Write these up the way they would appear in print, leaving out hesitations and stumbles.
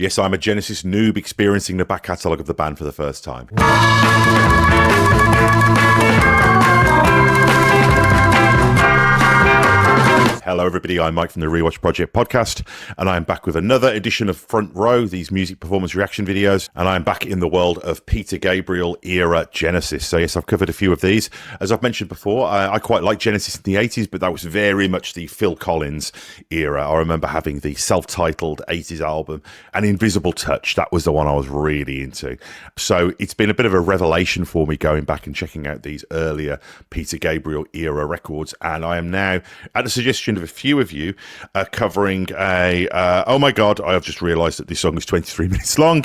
Yes, I'm a Genesis noob experiencing the back catalogue of the band for the first time. Hello everybody, I'm Mike from the Rewatch Project podcast, and I'm back with another edition of Front Row, these music performance reaction videos, and I'm back in the world of Peter Gabriel era Genesis. So yes, I've covered a few of these. As I've mentioned before, I quite like Genesis in the 80s, but that was very much the Phil Collins era. I remember having the self-titled 80s album, and Invisible Touch, that was the one I was really into. So it's been a bit of a revelation for me going back and checking out these earlier Peter Gabriel era records, and I am now, at the suggestion of a few of you, covering oh my god, I have just realised that this song is 23 minutes long.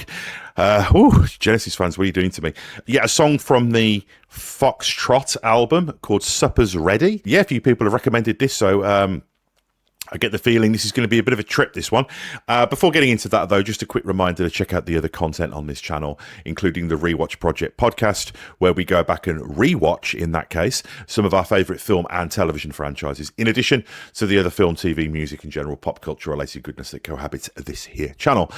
Genesis fans, what are you doing to me? Yeah, a song from the Foxtrot album called Supper's Ready. Yeah, a few people have recommended this, so I get the feeling this is going to be a bit of a trip, this one. Before getting into that, though, just a quick reminder to check out the other content on this channel, including the Rewatch Project podcast, where we go back and rewatch, in that case, some of our favourite film and television franchises, in addition to the other film, TV, music, and general pop culture-related goodness that cohabits this here channel.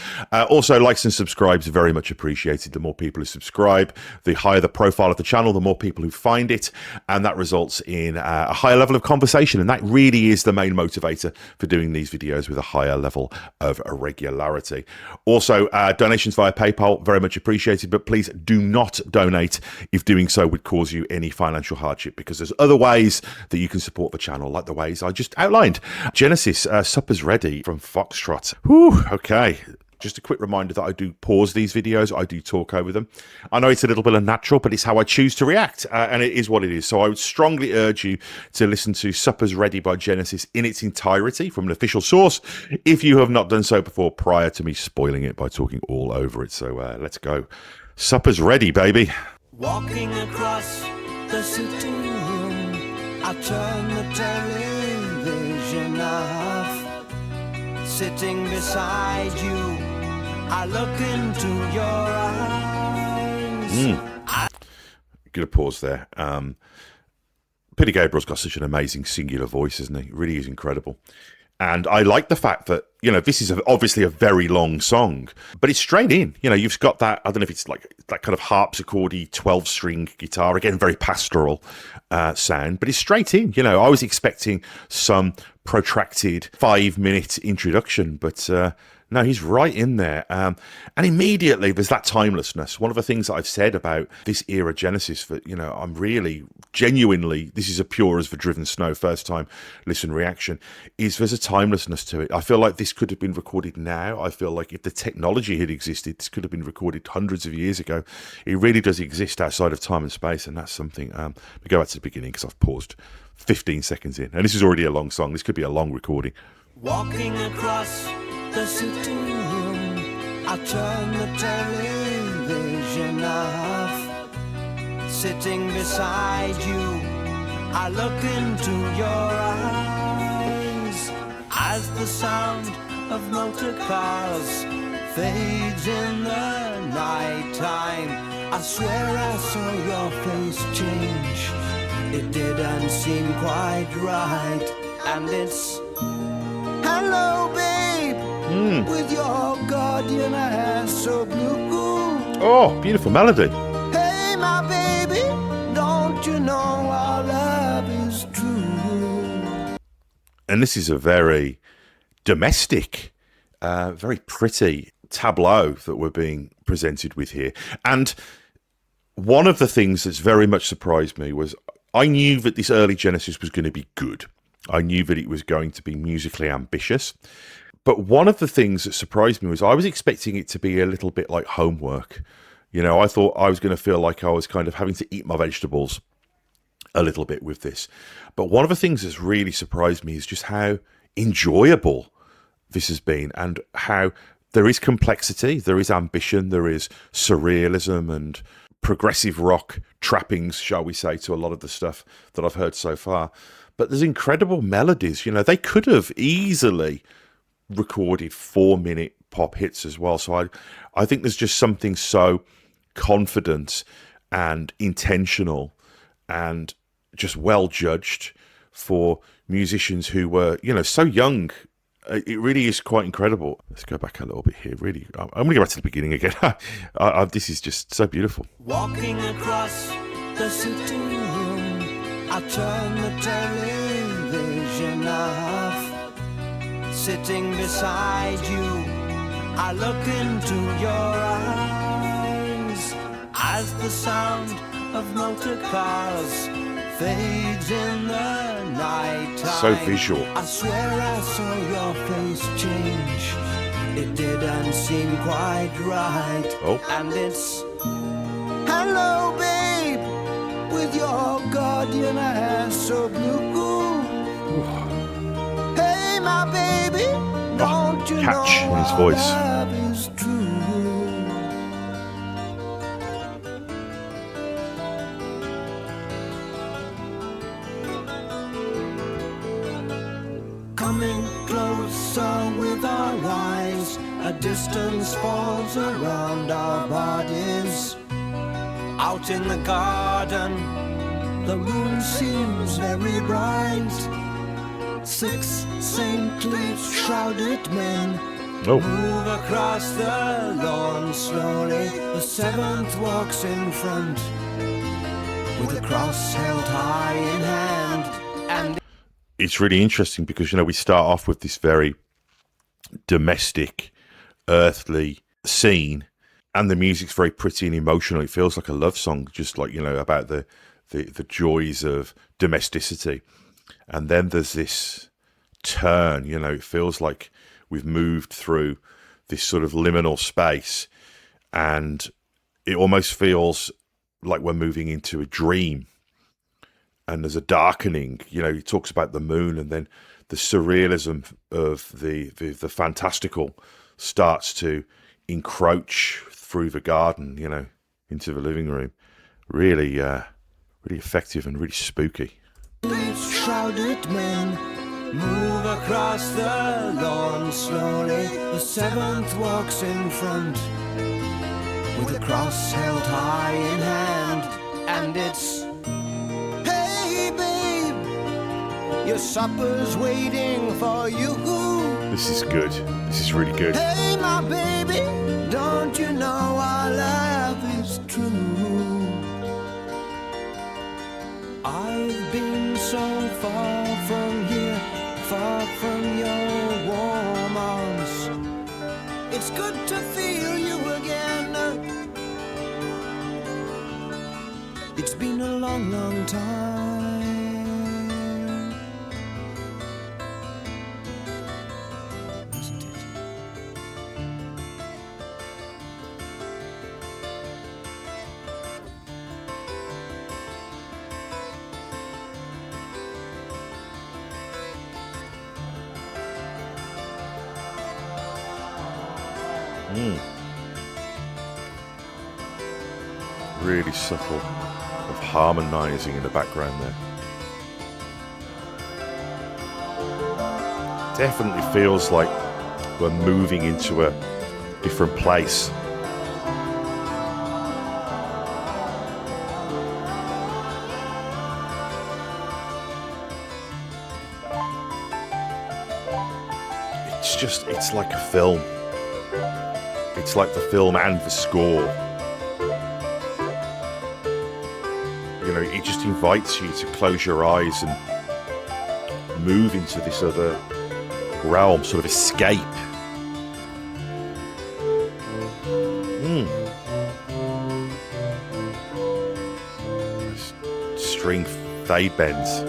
Also, likes and subscribes are very much appreciated. The more people who subscribe, the higher the profile of the channel, the more people who find it, and that results in a higher level of conversation, and that really is the main motivator for doing these videos with a higher level of regularity. Also, donations via PayPal, very much appreciated, but please do not donate if doing so would cause you any financial hardship, because there's other ways that you can support the channel, like the ways I just outlined. Genesis, Supper's Ready from Foxtrot. Whew, okay. Just a quick reminder that I do pause these videos. I do talk over them. I know it's a little bit unnatural, but it's how I choose to react, and it is what it is. So I would strongly urge you to listen to Supper's Ready by Genesis in its entirety from an official source, if you have not done so before, prior to me spoiling it by talking all over it. So let's go. Supper's Ready, baby. Walking across the sitting room, I turn the television off. Sitting beside you, I look into your eyes. Gonna pause there. Peter Gabriel's got such an amazing singular voice, isn't he? It really is incredible. And I like the fact that, you know, this is obviously a very long song, but it's straight in. You know, you've got that, I don't know if it's like that kind of harpsichordy 12-string guitar, again, very pastoral sound, but it's straight in. You know, I was expecting some protracted 5-minute introduction, but no, he's right in there. And immediately there's that timelessness. One of the things that I've said about this era Genesis, that, you know, I'm really genuinely, this is a pure as the driven snow first time listen reaction, is there's a timelessness to it. I feel like this could have been recorded now. I feel like if the technology had existed, this could have been recorded hundreds of years ago. It really does exist outside of time and space, and that's something. We go back to the beginning because I've paused 15 seconds in, and this is already a long song. This could be a long recording. Walking across the sitting room, I turn the television off. Sitting beside you, I look into your eyes. As the sound of motor cars fades in the night time, I swear I saw your face change. It didn't seem quite right. And it's hello, babe, with your guardian eyes so blue. Oh, beautiful melody. Hey, my baby, don't you know our love is true? And this is a very domestic, very pretty tableau that we're being presented with here. And one of the things that's very much surprised me was I knew that this early Genesis was going to be good. I knew that it was going to be musically ambitious. But one of the things that surprised me was I was expecting it to be a little bit like homework. You know, I thought I was going to feel like I was kind of having to eat my vegetables a little bit with this. But one of the things that's really surprised me is just how enjoyable this has been, and how there is complexity, there is ambition, there is surrealism and progressive rock trappings, shall we say, to a lot of the stuff that I've heard so far. But there's incredible melodies. You know, they could have easily recorded 4-minute pop hits as well. So I think there's just something so confident and intentional and just well judged for musicians who were, you know, so young It really is quite incredible. Let's go back a little bit here. Really, I'm going to go back to the beginning again. This is just so beautiful. Walking across the sitting room, I turn the television off. Sitting beside you, I look into your eyes as the sound of motor cars fades in the night time. So visual. I swear I saw your face change. It didn't seem quite right. Oh. And it's hello, babe, with your guardian hair so blue. Hey, my baby, don't you catch know in his our voice. love is true? Coming closer with our eyes, a distance falls around our bodies. Out in the garden, the moon seems very bright. 6 saintly shrouded men move across the lawn slowly. The 7th walks in front with a cross held high in hand. And it's really interesting because, we start off with this very domestic, earthly scene, and the music's very pretty and emotional. It feels like a love song, just like, about the joys of domesticity. And then there's this turn, it feels like we've moved through this sort of liminal space, and it almost feels like we're moving into a dream. And there's a darkening, he talks about the moon, and then the surrealism of the fantastical starts to encroach through the garden, into the living room. Really, really effective and really spooky. shrouded men move across the lawn slowly. The 7th walks in front with a cross held high in hand. And it's, hey babe, your supper's waiting for you. This is good. This is really good. Hey my baby, don't you know our love is true? I've been so far from here, far from your warm arms. It's good to feel you again. It's been a long, long time. Isn't it? Really subtle of harmonizing in the background there. Definitely feels like we're moving into a different place. It's like a film. It's like the film and the score. It just invites you to close your eyes and move into this other realm, sort of escape. String fade bends.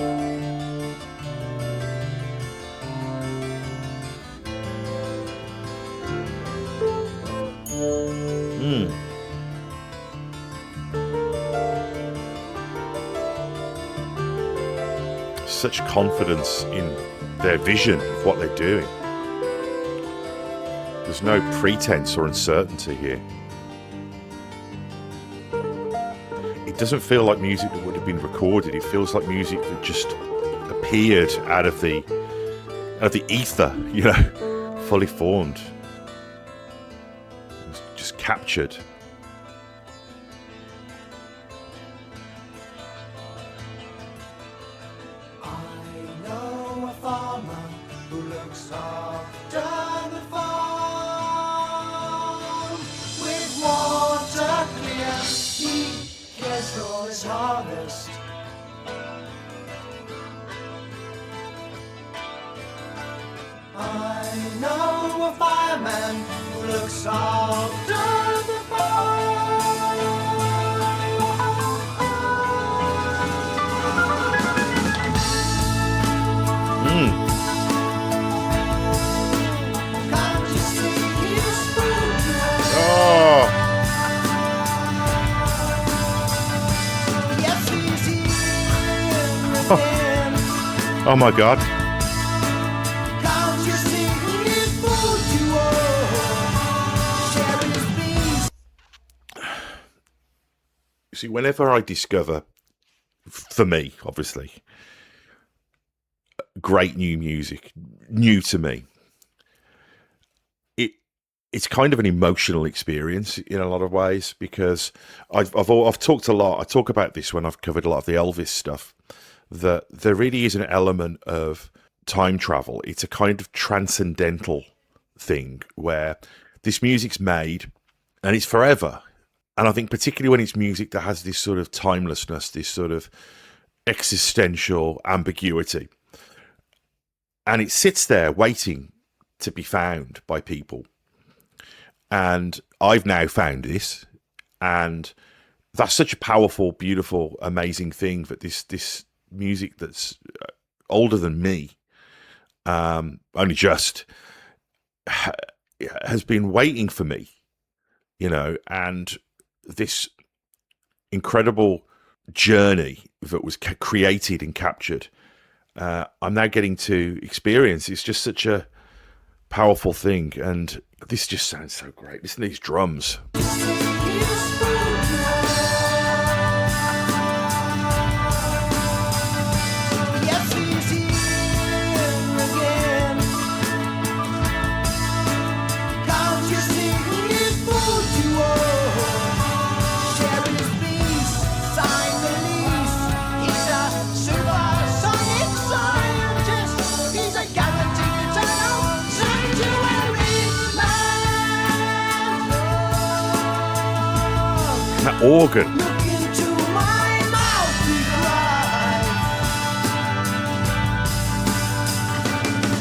Such confidence in their vision of what they're doing. There's no pretense or uncertainty here. It doesn't feel like music that would have been recorded. It feels like music that just appeared out of the ether, fully formed. It's just captured. I know a farmer who looks after harvest. I know a fireman who looks after the fire. Can't you see his food? Oh, Yes, he's here again. oh my God. Can't you see his food you owe? Sharing his peace. See, whenever I discover, for me, obviously, great new music, new to me, it's kind of an emotional experience in a lot of ways, because I've talked a lot. I talk about this when I've covered a lot of the Elvis stuff, that there really is an element of time travel. It's a kind of transcendental thing where this music's made and it's forever. And I think particularly when it's music that has this sort of timelessness, this sort of existential ambiguity, and it sits there waiting to be found by people. And I've now found this, and that's such a powerful, beautiful, amazing thing, that this music that's older than me, only just, has been waiting for me, and this incredible journey that was created and captured, I'm now getting to experience. It's just such a powerful thing, and this just sounds so great. Listen to these drums. Yes, he's here again. Can't you see his food you owe? Sharing his peace, sign the lease. He's a supersonic scientist. He's a guaranteed eternal sanctuary man. That organ. Look into my mouth, he cried.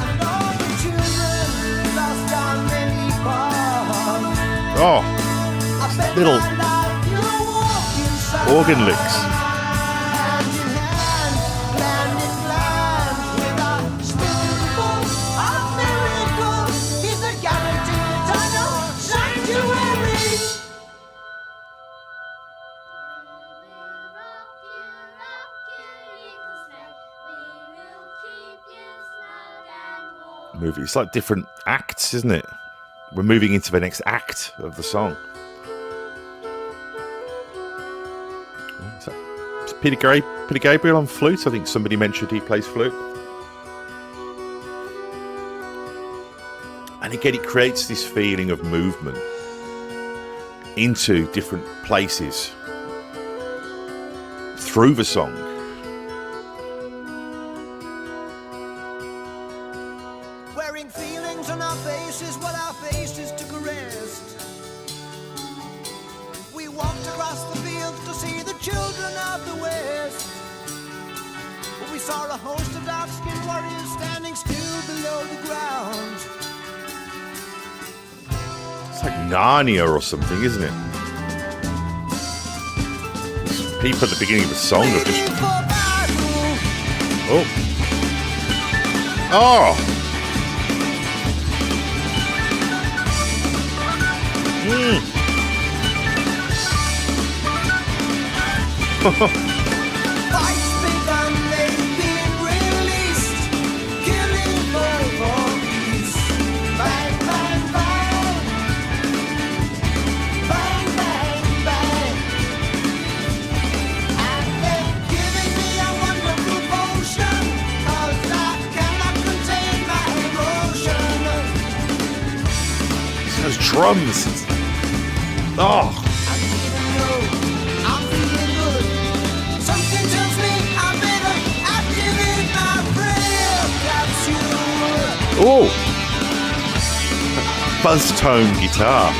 And all the children lost on many paths. Oh, I bet little my life you'll walk inside. organ licks. Hand in hand, land in land, with a spoonful of miracles. He's a guaranteed eternal sanctuary. Movie. It's like different acts, isn't it? We're moving into the next act of the song. It's Peter Gabriel on flute. I think somebody mentioned he plays flute. And again, it creates this feeling of movement into different places through the song. Wearing feelings on our faces while our faces took a rest. We walked across the fields to see the children of the West. We saw a host of dark-skinned warriors standing still below the ground. It's like Narnia or something, isn't it? People at the beginning of the song are just... Waiting for battle. Oh. Oh! Fights begun, they've been released. Killing for peace. Bang, bang, bang. Bang, bang, bang. And they're giving me a wonderful potion, 'cause I cannot contain my emotion. Those drums. Oh. And even though I'm feeling good, something tells me I better activate my prayer capsule. Oh. Fuzz tone guitar.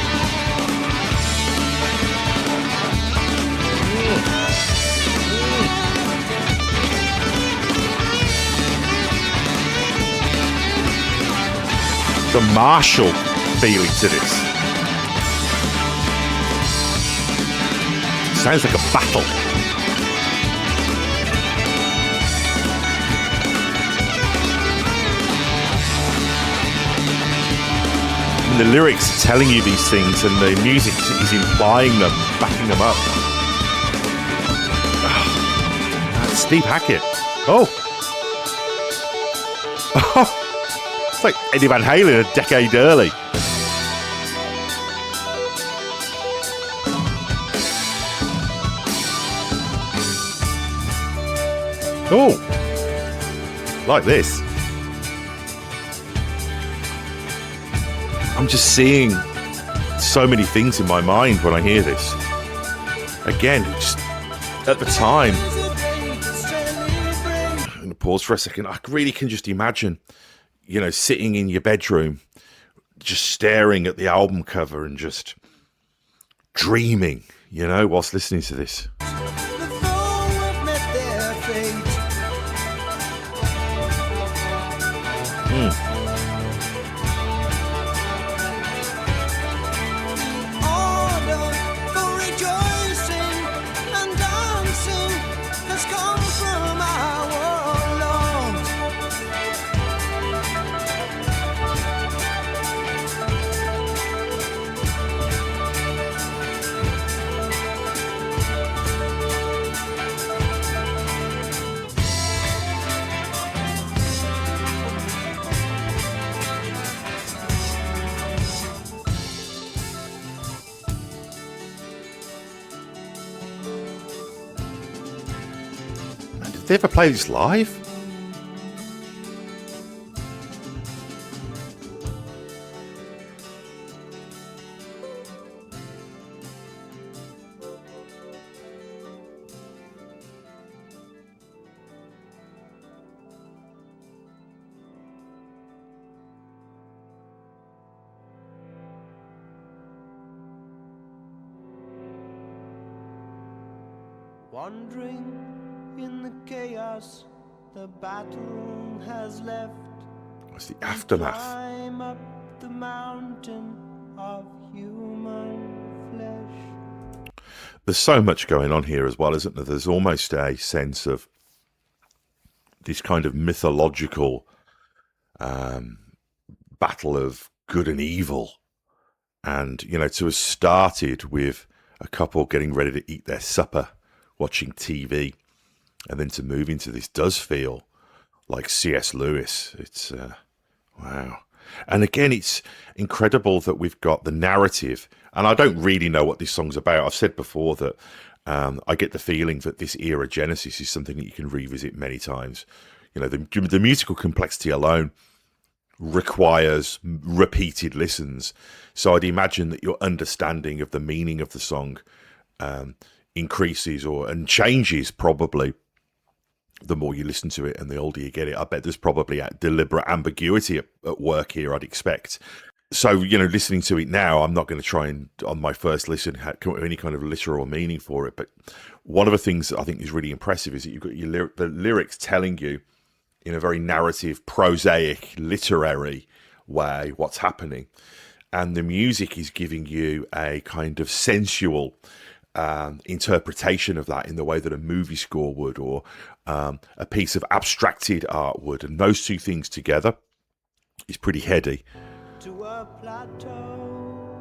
The martial feeling to this. Sounds like a battle. And the lyrics are telling you these things, and the music is implying them, backing them up. That's Steve Hackett. Oh. It's like Eddie Van Halen a decade early. Oh, like this. I'm just seeing so many things in my mind when I hear this. Again, just at the time. I'm going to pause for a second. I really can just imagine, you know, sitting in your bedroom, just staring at the album cover and just dreaming, you know, whilst listening to this. Did they ever play this live? Wandering in the chaos, the battle has left. What's the aftermath? Climb up the mountain of human flesh. There's so much going on here as well, isn't there? There's almost a sense of this kind of mythological battle of good and evil. And, you know, to have started with a couple getting ready to eat their supper, watching TV, and then to move into this does feel like C.S. Lewis. It's, wow. And again, it's incredible that we've got the narrative, and I don't really know what this song's about. I've said before that I get the feeling that this era Genesis is something that you can revisit many times. You know, the musical complexity alone requires repeated listens. So I'd imagine that your understanding of the meaning of the song increases and changes probably the more you listen to it and the older you get it. I bet there's probably a deliberate ambiguity at work here, I'd expect. So, you know, listening to it now, I'm not going to try and, on my first listen, come up with any kind of literal meaning for it. But one of the things that I think is really impressive is that you've got the lyrics telling you in a very narrative, prosaic, literary way what's happening. And the music is giving you a kind of sensual interpretation of that in the way that a movie score would, or a piece of abstracted art would. And those two things together is pretty heady. To a plateau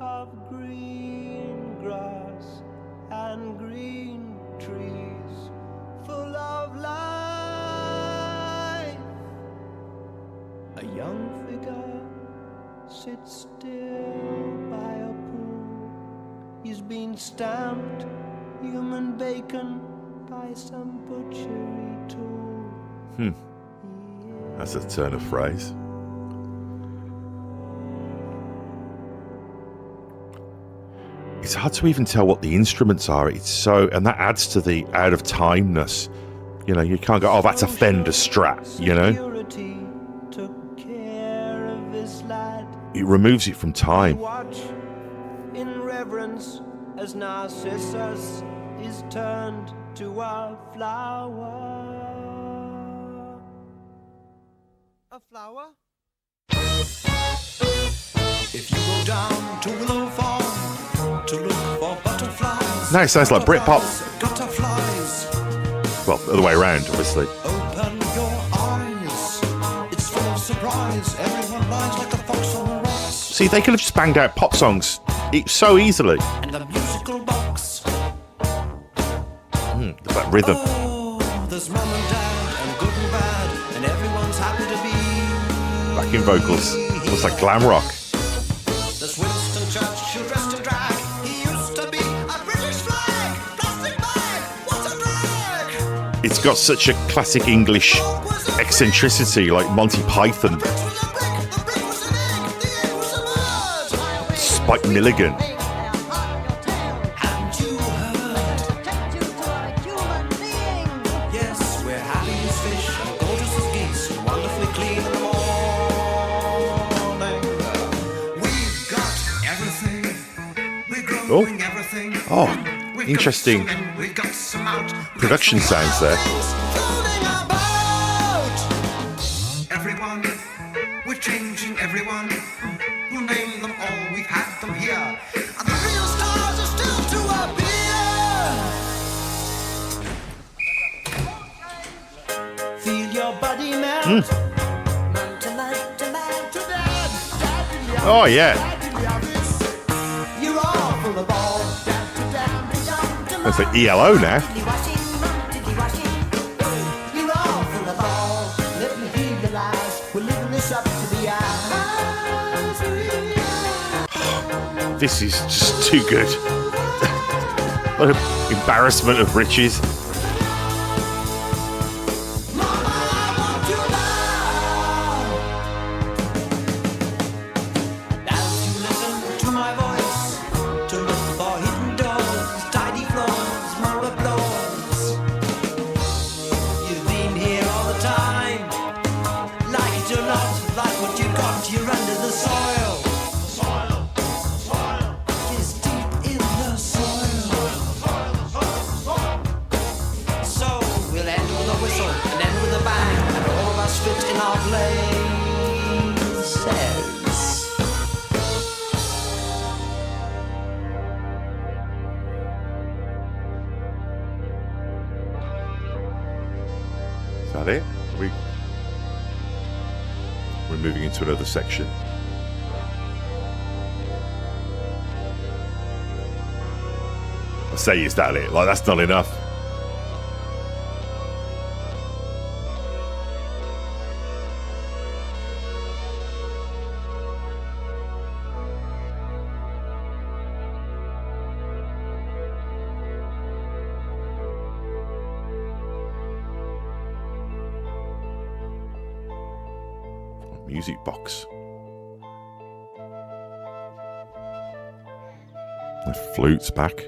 of green grass and green trees full of life, a young figure sits still by a pool. He's been stamped human bacon by some butchery tool. That's a turn of phrase. It's hard to even tell what the instruments are. It's so, and that adds to the out of timeness. You know, you can't go, oh, that's a Fender Strat, you know? Took care of his lad. It removes it from time. Watch in reverence as Narcissus is turned to a flower. A flower? If you go down to Willow Farm to look for butterflies. Now it sounds like Britpop. Butterflies. Well, the other way around, obviously. Open your eyes. It's full of surprise. Everyone lies like a fox on a rocks. See, they could have just banged out pop songs so easily. And the musical box. That rhythm. Oh, there's mum and dad and good and bad, and everyone's happy to be. Backing vocals. Looks like glam rock. There's Winston Churchill dressed in drag. He used to be a British flag. Plastic bag. What a drag. It's got such a classic English eccentricity, like Monty Python. Bricks was a brick. The brick was an egg. The egg was a bird. Spike Milligan. And you heard. Yes, we're happy as fish and gorgeous as geese and wonderfully clean in the morning. We've got everything. We're growing everything. Oh, We've interesting got some in, we've got some out. production sounds there. Floating about. Everyone, we're changing everyone. We'll name them all, we've had them here. And the real stars are still to appear. Feel your body melt. Oh, yeah. You're all full of all. That's the ELO now. You're all full of all. Let me hear your lies. We're living this up to the eyes. This is just too good. What an embarrassment of riches. Mama, I want you now. As you listen to my voice, to look for hidden doors, tidy floors, more applause. You've been here all the time. Like it or not, like what you got, you're under the soil. Is deep in the soil. So we'll end with a whistle and end with a bang, and all of us fit in our places. Is that it? We're moving into another section. I say, is that it? Like, that's not enough. Music box. The flute's back.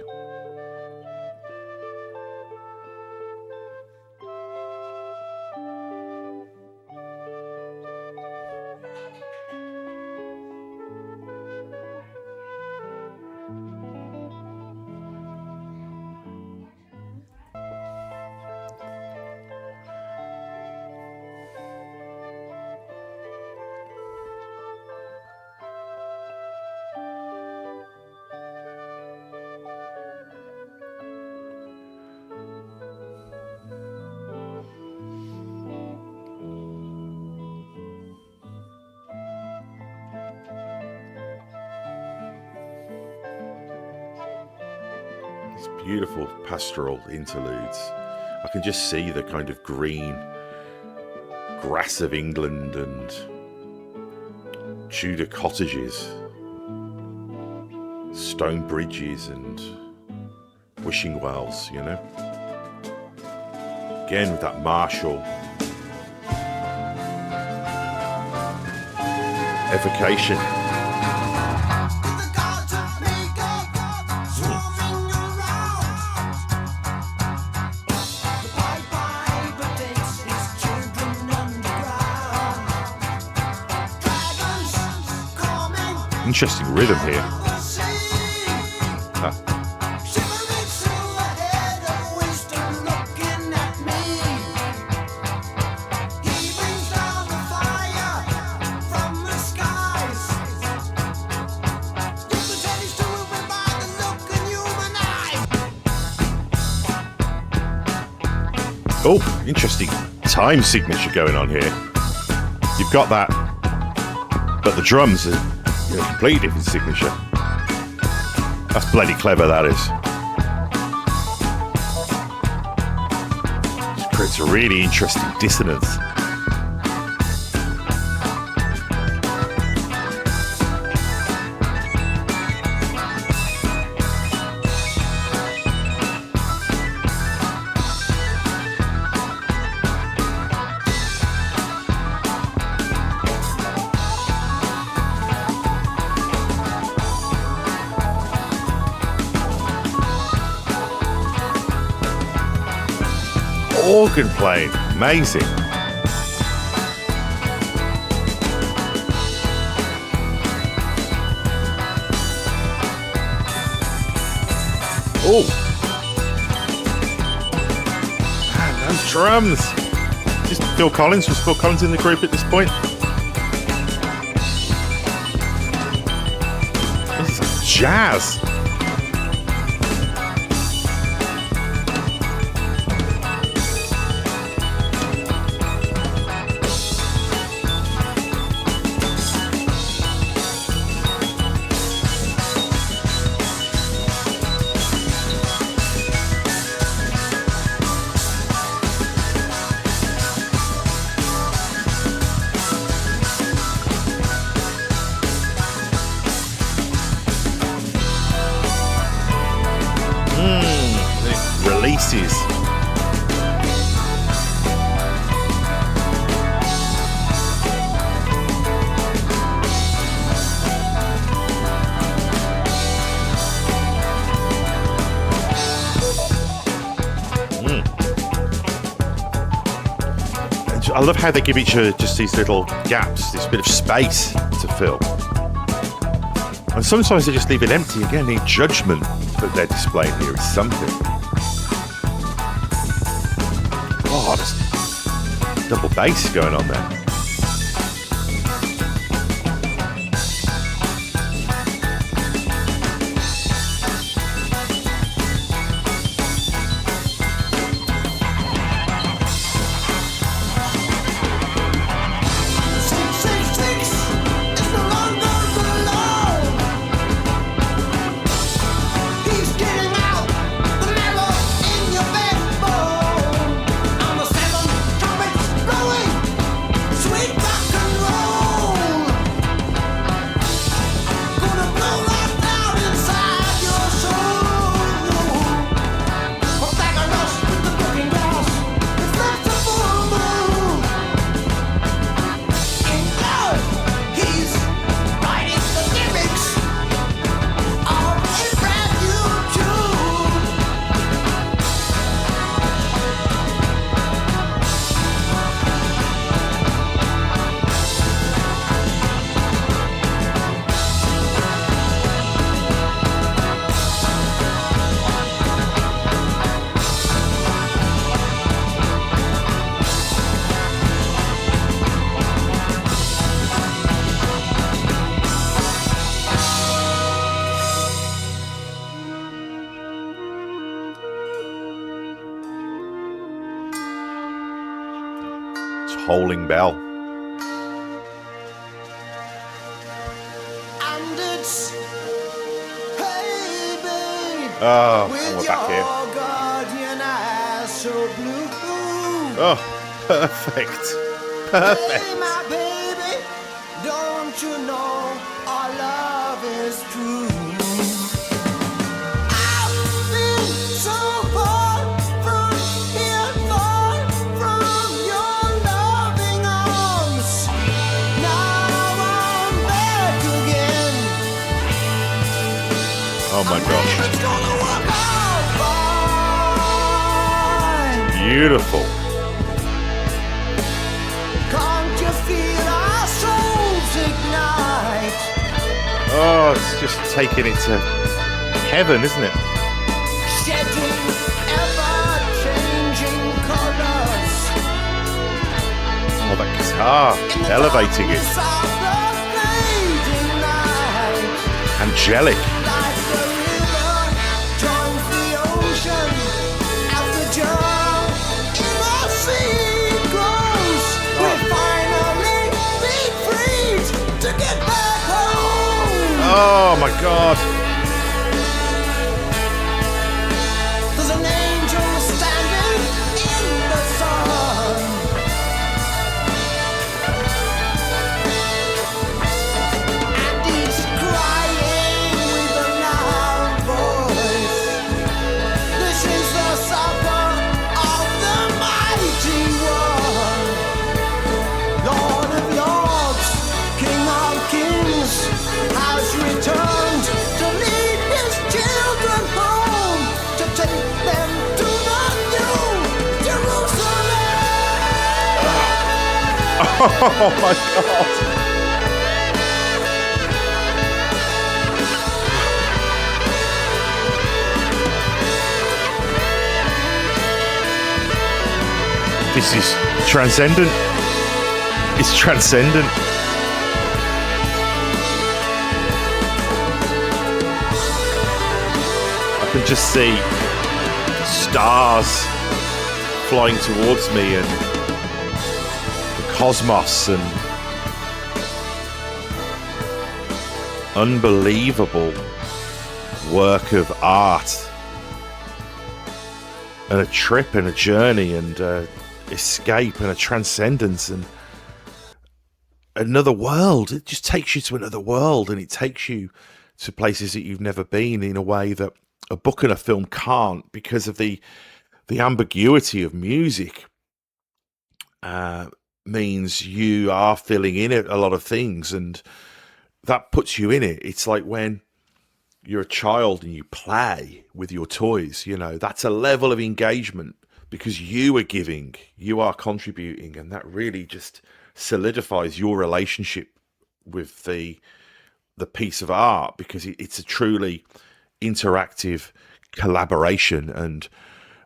Beautiful pastoral interludes. I can just see the kind of green grass of England and Tudor cottages, stone bridges and wishing wells, you know. Again with that martial evocation. The gods of makeup swarming around. The Pied Piper takes his children underground. Dragons coming Interesting rhythm here. from the sea. Ah, Shimmering silhouette of wisdom looking at me. He brings down the fire from the skies. Oh, interesting time signature going on here. You've got that, but the drums are a completely different signature. That's bloody clever, that is. It creates a really interesting dissonance. Organ playing, amazing. Oh, man, those drums. Just Phil Collins. Was Phil Collins in the group at this point? This is jazz. Releases. I love how they give each other just these little gaps, this bit of space to fill. And sometimes they just leave it empty. Again, the judgment that they're displaying here is something. Oh, there's double bass going on there. Tolling bell. And it's, hey babe, Oh, and we're back here. guardian eyes so blue. Oh, perfect. Perfect. Hey my baby, don't you know our love is true? I've been so far from here, far from your loving arms. Now I'm back again. Oh my gosh. It's gonna work out fine. Beautiful. Can't you feel our souls ignite? Oh, it's just taking it to heaven, isn't it? Shedding ever-changing colors. Oh, that guitar, In the elevating it. darkness of the fading night. Angelic. Like the river joins the ocean as the joy in the Oh my God. There's an angel standing in the sun, and he's crying with a loud voice. This is the supper of the mighty one, Lord of lords, King of kings, has returned to lead his children home, to take them to the new Jerusalem. Oh my God. This is transcendent. It's transcendent. I can just see stars flying towards me and the cosmos and unbelievable work of art and a trip and a journey and escape and a transcendence and another world. It just takes you to another world, and it takes you to places that you've never been in a way that a book and a film can't, because of the ambiguity of music. Means you are filling in a lot of things, and that puts you in it. It's like when you're a child and you play with your toys, you know, that's a level of engagement because you are giving, you are contributing, and that really just solidifies your relationship with the piece of art, because it's a truly interactive collaboration. And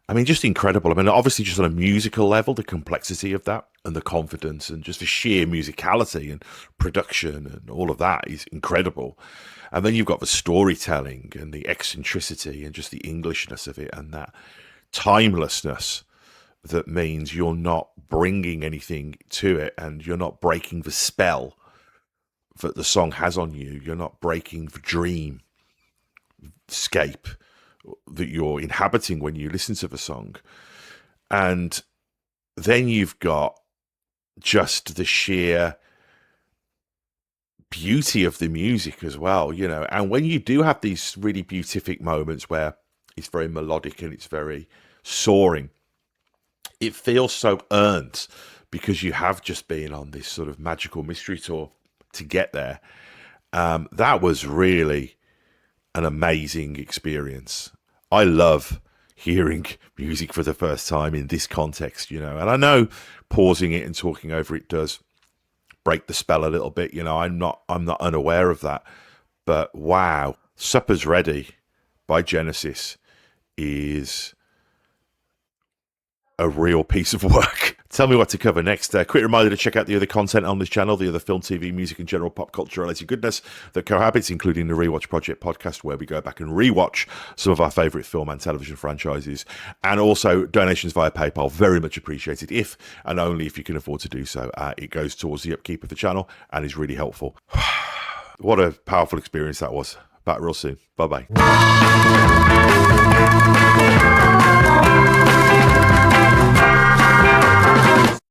I mean, just incredible. I mean, obviously just on a musical level, the complexity of that and the confidence and just the sheer musicality and production and all of that is incredible. And then you've got the storytelling and the eccentricity and just the Englishness of it, and that timelessness that means you're not bringing anything to it, and you're not breaking the spell that the song has on you. You're not breaking the dreamscape that you're inhabiting when you listen to the song. And then you've got just the sheer beauty of the music as well, you know. And when you do have these really beatific moments where it's very melodic and it's very soaring, it feels so earned, because you have just been on this sort of magical mystery tour to get there. That was really an amazing experience. I love hearing music for the first time in this context, you know, and I know pausing it and talking over it does break the spell a little bit, you know. I'm not unaware of that, but wow, Supper's Ready by Genesis is a real piece of work. Tell me what to cover next. Quick reminder to check out the other content on this channel, the other film, TV, music, and general pop culture related goodness that cohabits, including the Rewatch Project podcast, where we go back and rewatch some of our favourite film and television franchises, and also donations via PayPal. Very much appreciated, if and only if you can afford to do so. It goes towards the upkeep of the channel and is really helpful. What a powerful experience that was. Back real soon. Bye-bye.